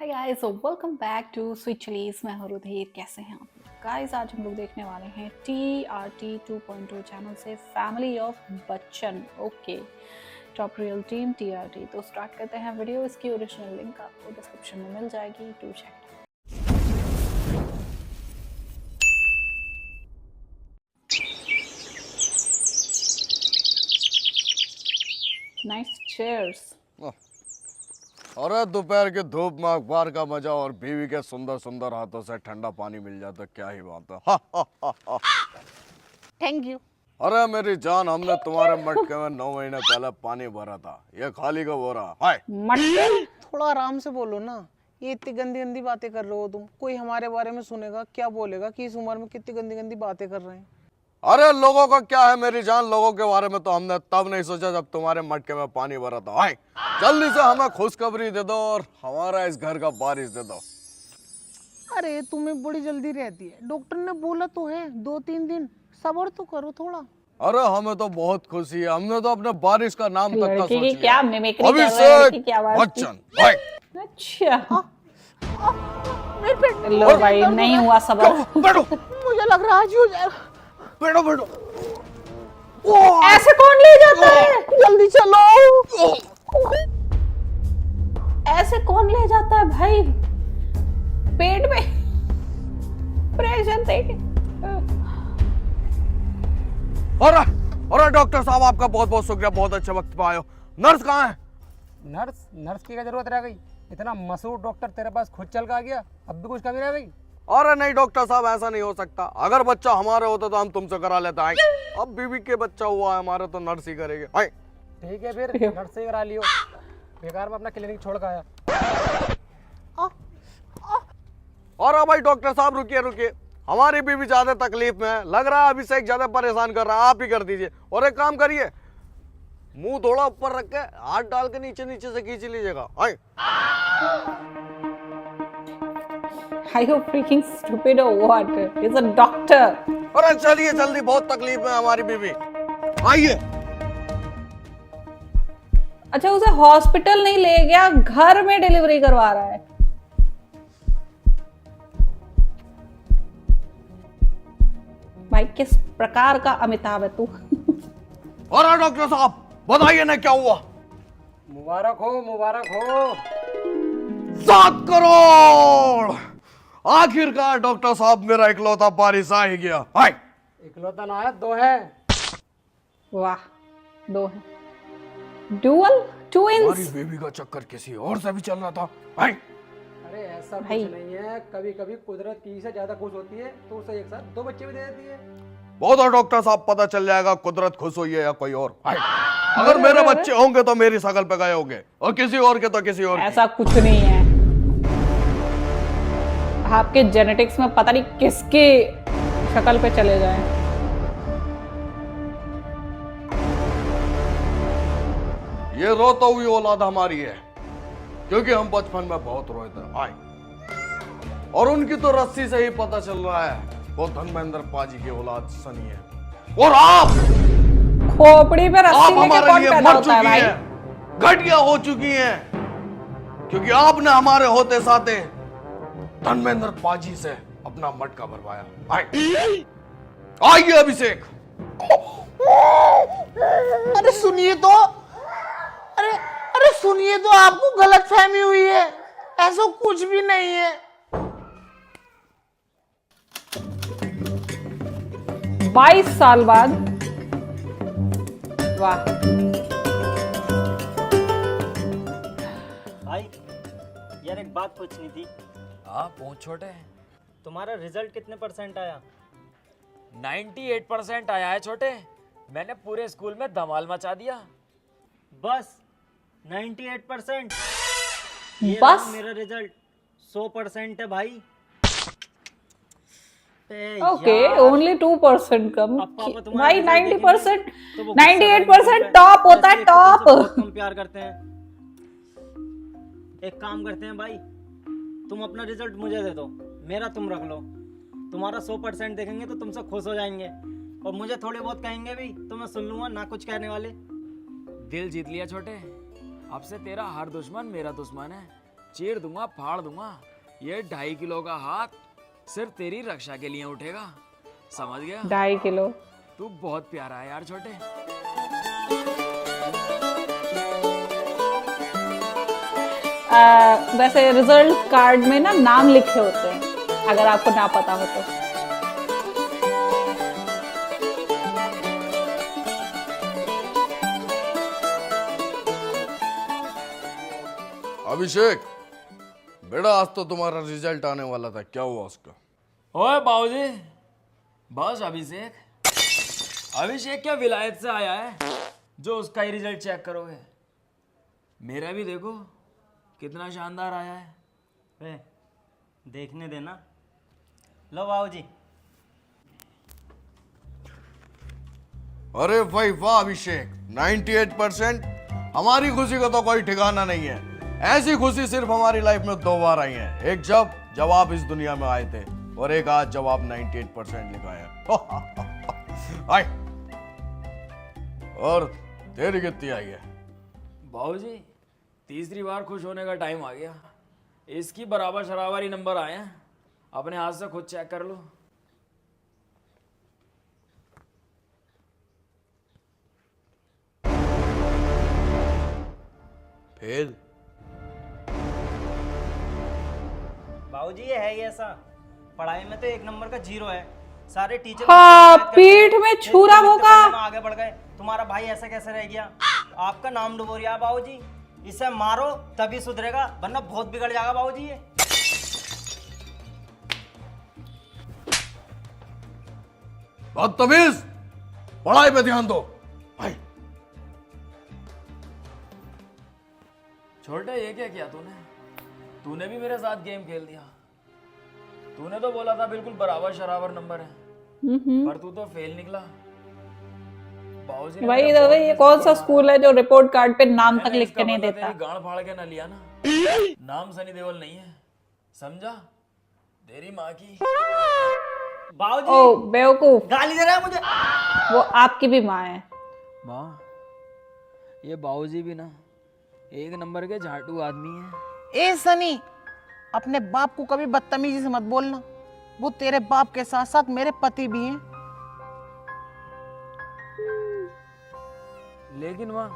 Hi guys, welcome back to sweet chillies. मैं हूं रुधिर। कैसे हैं आप गाइस? आज हम लोग देखने वाले हैं TRT 2.2 चैनल से family of Bachchan. Okay, top real team TRT। तो स्टार्ट करते हैं वीडियो। इसकी ओरिजिनल लिंक आपको डिस्क्रिप्शन में मिल जाएगी, टू चेक। Nice chairs. अरे दोपहर की धूप में अखबार का मजा और बीवी के सुंदर सुंदर हाथों से ठंडा पानी मिल जाए तो क्या ही बात है। हा, हा, हा, हा। Thank you. अरे मेरी जान, हमने तुम्हारे मटके में 9 महीने पहले पानी भरा था, ये खाली का हो रहा। हाय मटन। थोड़ा आराम से बोलो ना, ये इतनी गंदी गंदी बातें कर रहे हो तुम। कोई हमारे बारे में सुनेगा क्या बोलेगा कि इस उम्र में कितनी गंदी गंदी बातें कर रहे हैं। अरे लोगों का क्या है मेरी जान, लोगों के बारे में तो हमने तब नहीं सोचा जब तुम्हारे मटके में पानी भरा था। हाय जल्दी से हमें खुशखबरी दे दो और हमारा इस घर का बारिश दे दो। अरे तुम्हें बड़ी जल्दी रहती है, डॉक्टर ने बोला तो है 2-3 दिन सब्र तो करो थोड़ा। अरे हमें तो बहुत खुशी है, हमने तो अपने बारिश का नाम तक का लड़की सोच की लिया। क्या मिमिक्री कर रहे हैं? अभिषेक लड़की की आवाज की। बच्चन। हाय अच्छा, मेरे पेट लो भाई, नहीं हुआ सबर। बैठो मुझे लग रहा है आज ही हो जाएगा। बैठो बैठो। ऐसे कौन ले जाता है? जल्दी चलो। ऐसे कौन ले जाता है भाई? पेट में प्रेशर देके। अरे डॉक्टर साहब, आपका बहुत बहुत शुक्रिया, बहुत अच्छे वक्त पे आए हो। नर्स कहाँ है? नर्स की क्या जरूरत रह गई? इतना मशहूर डॉक्टर तेरे पास खुद चल के आ गया, अब भी कुछ कमी रह गई? अरे नहीं डॉक्टर साहब, ऐसा नहीं हो सकता। अगर बच्चा हमारे होता तो हम तुमसे करा लेते हैं। अब बीवी के बच्चा हुआ है हमारे तो नर्स ही करेंगे। हाय ठीक है फिर नर्स से ही करा लियो, बेकार में अपना क्लिनिक छोड़ के आया। और भाई डॉक्टर साहब रुकिए रुकिए, हमारी बीवी ज्यादा तकलीफ में है, लग रहा है अभिषेक ज्यादा परेशान कर रहा है, आप ही कर दीजिए। और एक काम करिए, मुंह थोड़ा ऊपर रख के हाथ डाल के नीचे नीचे से खींच लीजिएगा। हाय Are you freaking stupid or what? He's a doctor. अरे चलिए जल्दी, बहुत तकलीफ में है हमारी बीवी, आइए। अच्छा, उसे हॉस्पिटल नहीं ले गया, घर में डिलीवरी करवा रहा है। भाई किस प्रकार का अमिताभ है तू? और डॉक्टर साहब बताइए ना क्या हुआ? मुबारक हो मुबारक हो। 7 करोड़! आखिरकार डॉक्टर साहब, मेरा इकलौता पारिश आ ही गया। हाय इकलौता ना है, 2 है। वाह, 2 है। डुअल हमारी ट्विंस। बेबी का चक्कर किसी और से भी चल रहा था। हाय अरे ऐसा कुछ भाई। नहीं है, कभी कभी कुदरत की से ज्यादा खुश होती है तो उसे एक साथ 2 बच्चे भी दे देती है। बहुत और डॉक्टर साहब, पता चल जाएगा कुदरत खुश हुई है या कोई और। हाय अगर मेरे बच्चे होंगे तो मेरी शकल पे गए होंगे, और किसी और के तो किसी और की। ऐसा कुछ नहीं है। आपके जेनेटिक्स में पता नहीं किसकी शक्ल पे चले जाए। ये रोता हुई औलाद हमारी है, क्योंकि हम बचपन में बहुत रोए थे। हाय और उनकी तो रस्सी से ही पता चल रहा है वो धर्मेंद्र पाजी की औलाद सनी है। और आप खोपड़ी पे रस्सी आप लेके हमारे कौन लिए पैदा मर होता है चुकी भाई? हैं, घटिया हो चुकी हैं, क्योंकि आपने हमारे होते साथे धर्मेंद्र पाजी से अपना मटका भरवाया। आइए अभिषेक। अरे सुनिए तो, अरे सुनिए तो, आपको गलत फहमी हुई है, ऐसा कुछ भी नहीं है। 22 साल बाद। वाह। भाई यार, एक बात पूछनी थी। हाँ पूछ छोटे। तुम्हारा रिजल्ट कितने परसेंट आया? 98% आया है छोटे। मैंने पूरे स्कूल में धमाल मचा दिया। बस 98%? बस? मेरा रिजल्ट 100% है भाई। ओके, ओनली 2% कम। अब पापा तुम्हारा भाई result 90%, देखेंगे तो वो 98% गुस्सा टॉप होता है, करेंगे। तुमसे बहुत टॉप। कम प्यार करते हैं। एक काम करते हैं भाई, तुम अपना रिजल्ट मुझे दे दो, मेरा तुम रख लो। तुम्हारा 100% देखेंगे तो तुमसे खुश हो जाएंगे, और मुझे थोड़े बहुत कहेंगे भी तो मैं सुन लूंगा, ना कुछ कहने वाले। दिल जीत लिया छोटे। अब से तेरा हर दुश्मन मेरा दुश्मन है। चीर दूंगा, फाड़ दूंगा। ये 2.5 किलो का हाथ सिर्फ तेरी रक्षा के लिए उठेगा, समझ गया? 2.5 किलो। तू बहुत प्यारा है यार छोटे। वैसे रिजल्ट कार्ड में ना नाम लिखे होते हैं, अगर आपको ना पता हो तो। अभिषेक बेटा, आज तो तुम्हारा रिजल्ट आने वाला था, क्या हुआ उसका? ओए बाबूजी, बस अभिषेक। अभिषेक क्या विलायत से आया है जो उसका ही रिजल्ट चेक करोगे? मेरा भी देखो कितना शानदार आया है। वे देखने देना। लो बाबूजी। अरे भाई वाह अभिषेक, 98%। हमारी खुशी का तो कोई ठिकाना नहीं है। ऐसी खुशी सिर्फ हमारी लाइफ में 2 बार आई है, एक जब आप इस दुनिया में आए थे, और एक आज जब आप 98% लिखा है। आई। और तेरी कितनी आई है? बाबूजी, तीसरी बार खुश होने का टाइम आ गया। इसकी बराबर शराबरी नंबर आए हैं, अपने हाथ से खुद चेक कर लो। फेल। बाबूजी ये है ही ऐसा, पढ़ाई में तो 1 नंबर का 0 है। सारे टीचर हाँ, पीठ में छुरा होगा। आगे बढ़ गए, तुम्हारा भाई ऐसा कैसे रह गया? आपका नाम डुबो रहा बाबूजी। इसे मारो तभी सुधरेगा, वरना बहुत बिगड़ जाएगा बाबूजी ये। बदतमीज, पढ़ाई पे ध्यान दो भाई। छोटे, ये क्या किया तूने? तूने भी मेरे साथ गेम खेल दिया। तूने तो बोला था बिल्कुल बराबर शराबर नंबर है, पर तू तो फेल निकला। बाबूजी ने वही मेरा तो, बहुत ये किस्मत कौन सा तोड़ा। स्कूल है जो रिपोर्ट कार्ड पे नाम तक मैंने लिख इसका के नहीं बदला देता? तेरी गांड फाड़ के ना लिया ना, नाम सनी देओल नहीं है, समझा? तेरी माँ की। बाबूजी ओ बेवकूफ, गाली दे रहा है मुझे। वो आपकी भी माँ है। माँ, ये बाबूजी भी ना 1 नंबर के झाटू आदमी है। ए सनी, अपने बाप को कभी बदतमीजी से मत बोलना। वो तेरे बाप के साथ साथ मेरे पति भी हैं। लेकिन माँ,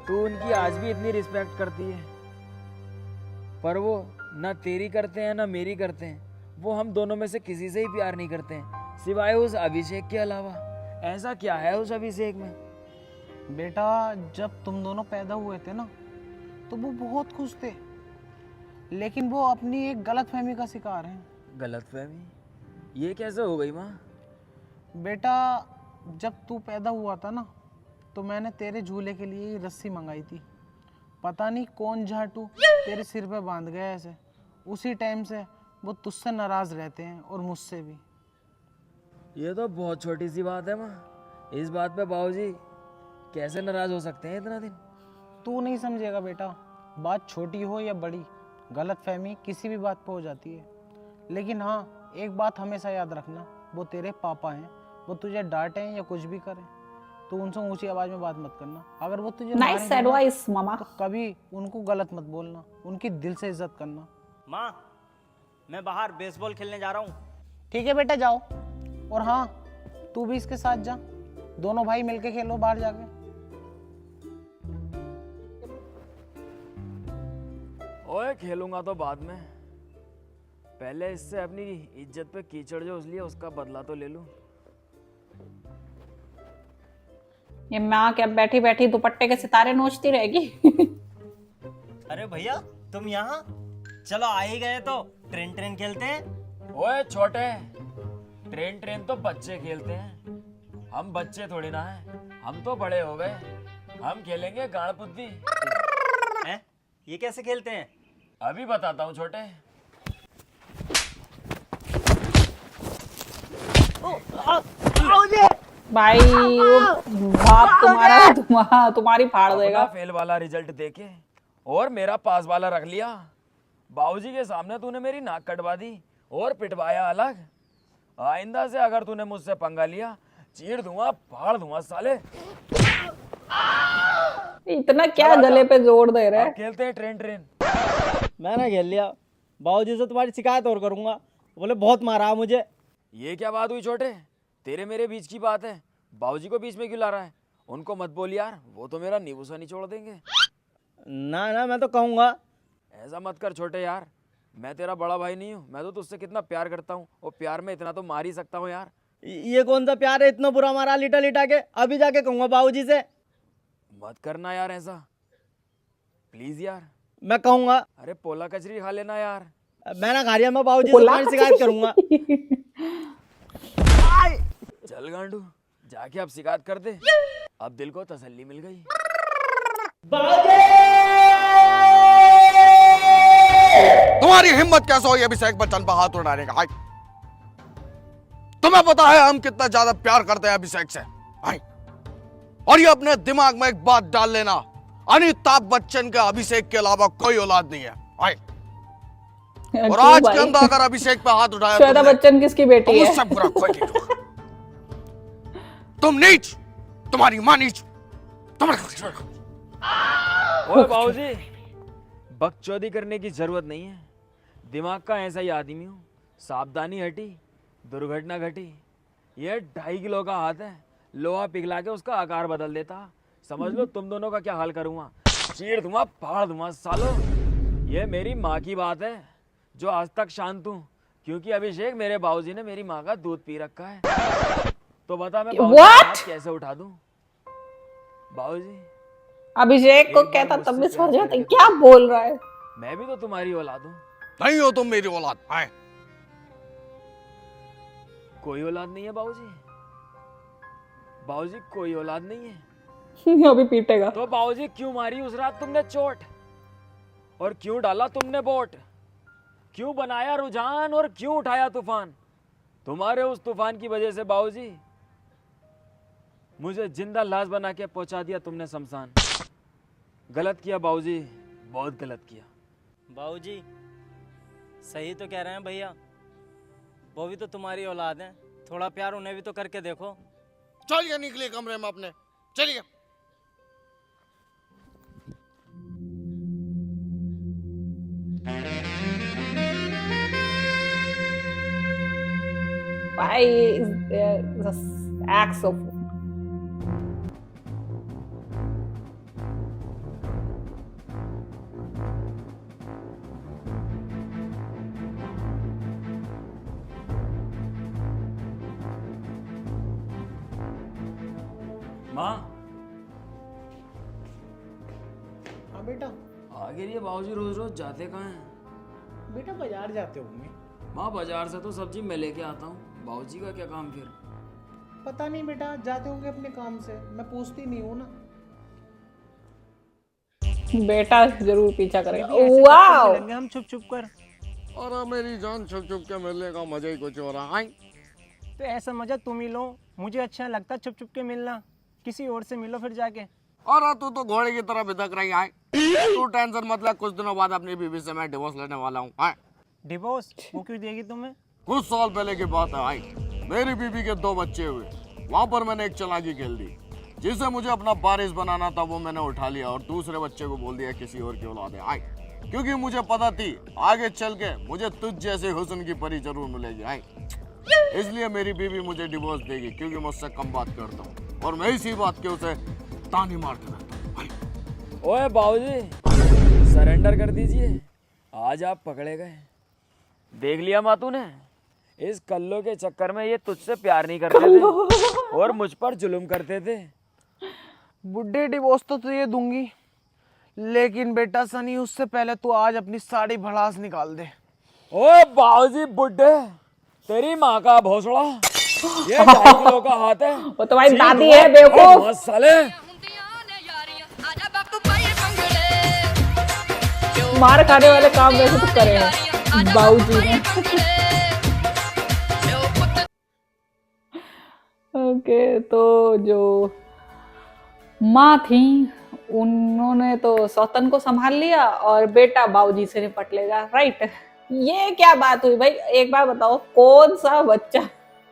तू उनकी आज भी इतनी रिस्पेक्ट करती है, पर वो ना तेरी करते हैं ना मेरी करते हैं। वो हम दोनों में से किसी से ही प्यार नहीं करते हैं, सिवाय उस अभिषेक के अलावा। ऐसा क्या है उस अभिषेक में? बेटा, जब तुम दोनों पैदा हुए थे ना, तो वो बहुत खुश थे, लेकिन वो अपनी एक गलतफहमी का शिकार हैं। गलतफहमी? ये कैसे हो गई माँ? बेटा, जब तू पैदा हुआ था ना, तो मैंने तेरे झूले के लिए रस्सी मंगाई थी। पता नहीं कौन झाटू तेरे सिर पे बांध गया ऐसे। उसी टाइम से वो तुझसे नाराज रहते हैं, और मुझसे भी। ये तो बहुत छोटी सी बात है माँ। इस बात पे बाबूजी कैसे नाराज हो सकते हैं इतना दिन? तू नहीं समझेगा बेटा, बात छोटी हो या बड़ी, गलतफहमी किसी भी बात पे हो जाती है। लेकिन हाँ, एक बात हमेशा याद रखना, वो तेरे पापा हैं। वो तुझे डांटें या कुछ भी करें तो उनसे ऊंची आवाज में बात मत करना। अगर वो तुझे नाइस मारेंगे ना, एडवाइस मामा। तो कभी उनको गलत मत बोलना, उनकी दिल से इज्जत करना। माँ, मैं बाहर बेसबॉल खेलने जा रहा हूँ। ठीक है बेटा, जाओ। और हाँ, तू भी इसके साथ जा, दोनों भाई मिलके खेलो बाहर जाके। ओए, खेलूंगा तो बाद में, पहले इससे अपनी इज्जत पे कीचड़ जो उसलिए उसका बदला तो ले लूं। ये माँ क्या बैठी बैठी दुपट्टे के सितारे नोचती रहेगी? अरे भैया, तुम यहाँ? चलो आ ही गए तो ट्रेन ट्रेन खेलते हैं। ओए छोटे, ट्रेन तो बच्चे खेलते हैं, हम बच्चे थोड़ी ना हैं। हम तो बड़े हो गए, हम खेलेंगे गाड़ पुद्दी। हैं? ये कैसे खेलते हैं? अभी बताता हूँ छोटे। भाई वो बाप तुम्हारी फाड़ देगा। अपना फेल वाला रिजल्ट देके और मेरा पास वाला रख लिया। बाबूजी के सामने तूने मेरी नाक कटवा दी और पिटवाया अलग। आइंदा से अगर तूने मुझसे पंगा लिया, चीर दूंगा, फाड़ दूंगा साले। इतना क्या गले पे जोर दे रहा अब है? खेलते हैं ट्रेन। मैंने खेल लिया। बाबूजी से तुम्हारी शिकायत और करूंगा। बोले बहुत मारा मुझे। ये क्या बात हुई छोटे? तेरे मेरे बीच की बात है, बाबूजी को बीच में क्यों ला रहा है? उनको मत बोल यार, वो तो मेरा नींबू सा निचोड़ देंगे। ना ना, मैं तो कहूँगा। ऐसा मत कर छोटे यार, मैं तेरा बड़ा भाई नहीं हूँ? मैं तो तुझसे कितना प्यार करता हूँ, और प्यार में इतना तो मार ही सकता हूँ यार। ये कौन सा प्यार है, इतना बुरा मारा लिटा लिटा के? अभी जाके कहूँगा बाबूजी से। मत करना यार ऐसा, प्लीज यार। मैं कहूँगा। अरे पोला कचरी खा लेना यार। मैंने खा लिया, मैं बाबूजी से तुम्हारी शिकायत करूंगा। चल गांडू, जाके अब शिकायत कर दे, अब दिल को तसल्ली मिल गई। तुम्हारी हिम्मत कैसे हुई अभिषेक बच्चन पर हाथ उठाने का? हाय, तुम्हें पता है हम कितना ज्यादा प्यार करते हैं अभिषेक से। हाय, और ये अपने दिमाग में एक बात डाल लेना, अमिताभ बच्चन का अभिषेक के अलावा कोई औलाद नहीं है। हाय, और आज के अंदर अगर अभिषेक पे हाथ उठाया श्वेता बच्चन किसकी बेटी है? मुझसे बुरा कोई नहीं होगा। तुम नीच, तुम्हारी मां नीच, ओए बाबूजी, बकचोदी करने की जरूरत नहीं है। दिमाग का ऐसा ही आदमी हूँ, सावधानी हटी दुर्घटना घटी। ये 2.5 किलो का हाथ है, लोहा पिघला के उसका आकार बदल देता। समझ लो तुम दोनों का क्या हाल करूंगा, चीर दूंगा, फाड़ दूंगा सालो। ये मेरी माँ की बात है जो आज तक शांत हूँ, क्योंकि अभिषेक मेरे बाबूजी ने मेरी माँ का दूध पी रखा है। तो बता मैं बाबूजी का हाथ कैसे उठा दूं? बाबूजी, अभिषेक को एक बार कहता मुझसे तब भी प्यार सर जाते, करके क्या बोल रहा है? मैं भी तो तुम्हारी औलाद हूँ। नहीं हो तुम मेरी औलाद। हाय, कोई औलाद नहीं है बाबूजी, बाबूजी कोई औलाद नहीं है। अभी पीटेगा। तो बाबूजी क्यों मारी उस रात तुमने चोट, और क्यों डाला तुमने वोट, क्यों बनाया रुझान और क्यों उठाया तूफान? तुम्हारे उस तूफान की वजह से बाबूजी मुझे जिंदा लाश बना के पहुंचा दिया तुमने शमशान। गलत किया बाबूजी, बहुत गलत किया। बाबूजी सही तो कह रहे हैं भैया, वो भी तो तुम्हारी औलाद है, थोड़ा प्यार उन्हें भी तो करके देखो। चलिए निकलिए कमरे में अपने, चलिए। Why is there the saxophone? माँ हाँ बेटा। आगे ये बाबूजी रोज रोज जाते कहाँ हैं? बेटा बाजार जाते होंगे। माँ बाजार से तो सब्जी मैं लेके आता हूँ, बाबूजी का क्या काम फिर? पता नहीं बेटा, जाते होंगे अपने काम से, मैं पूछती नहीं हूँ ना। बेटा जरूर पीछा करेगा। दीदी, ऐसे कब वाओ, मिलेंगे हम छुप छुप कर? और मेरी जान छुप छुप के मिलने का मजा ही कुछ हो रहा है। तो ऐसा मजा तुम ही लो, मुझे अच्छा लगता छुप छुप के मिलना। किसी और से मिलो फिर जाके। और तू तो घोड़े की तरह भिदक रही है। तू टेंशन मत ले, कुछ दिनों बाद अपनी बीवी से मैं डिवोर्स लेने वाला हूँ। डिवोर्स वो क्यों देगी तुम्हें? कुछ साल पहले की बात है भाई, मेरी बीवी के 2 बच्चे हुए। वहाँ पर मैंने एक चालाकी खेल दी, जिसे मुझे अपना वारिस बनाना था वो मैंने उठा लिया और दूसरे बच्चे को बोल दिया किसी और की औलाद है। आई, क्योंकि मुझे पता थी आगे चल के मुझे तुझ जैसे हुस्न की परी जरूर मिलेगी। आई, इसलिए मेरी बीवी मुझे डिवोर्स देगी, क्योंकि मैं उससे कम बात करता हूँ और मैं इसी बात के उसे तानी मारते रहता हूँ। ओए बाबूजी सरेंडर कर दीजिए, आज आप पकड़े गए। देख लिया मातू ने, इस कल्लो के चक्कर में ये तुझसे प्यार नहीं करते थे और मुझ पर जुल्म करते थे। बुड्ढे डिवोर्स तो तुझे दूंगी, लेकिन बेटा सनी उससे पहले तू आज अपनी सारी भड़ास निकाल दे। ओए बाबूजी बुड्ढे, तेरी माँ का भोसड़ा, ये 2.5 किलो का हाथ है। वो तुम्हारी दादी है बेवकूफ। साले मार खाने वाले काम वैसे तो करे हैं बाबूजी ने। ओके, तो जो माँ थी उन्होंने तो सौतन को संभाल लिया और बेटा बाबूजी से निपट लेगा, राइट? ये क्या बात हुई भाई? एक बार बताओ, कौन सा बच्चा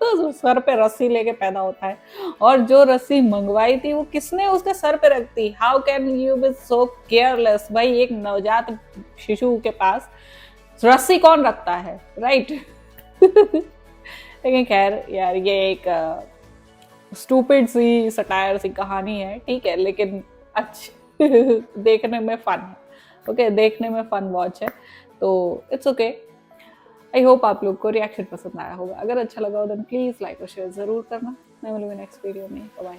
तो सर पे रस्सी लेके पैदा होता है, और जो रस्सी मंगवाई थी वो किसने उसके सर पे रख दी? How can you be so careless? भाई एक नवजात शिशु के पास रस्सी कौन रखता है, राइट? लेकिन खैर यार, ये एक स्टूपिड सी सटायर सी कहानी है, ठीक है, लेकिन अच्छी देखने में फन है, ओके, देखने में फन वॉच है, तो इट्स ओके। आई होप आप लोग को रिएक्शन पसंद आया होगा। अगर अच्छा लगा हो देन प्लीज लाइक और शेयर जरूर करना। मैं मिलूंगी नेक्स्ट वीडियो में। बाय।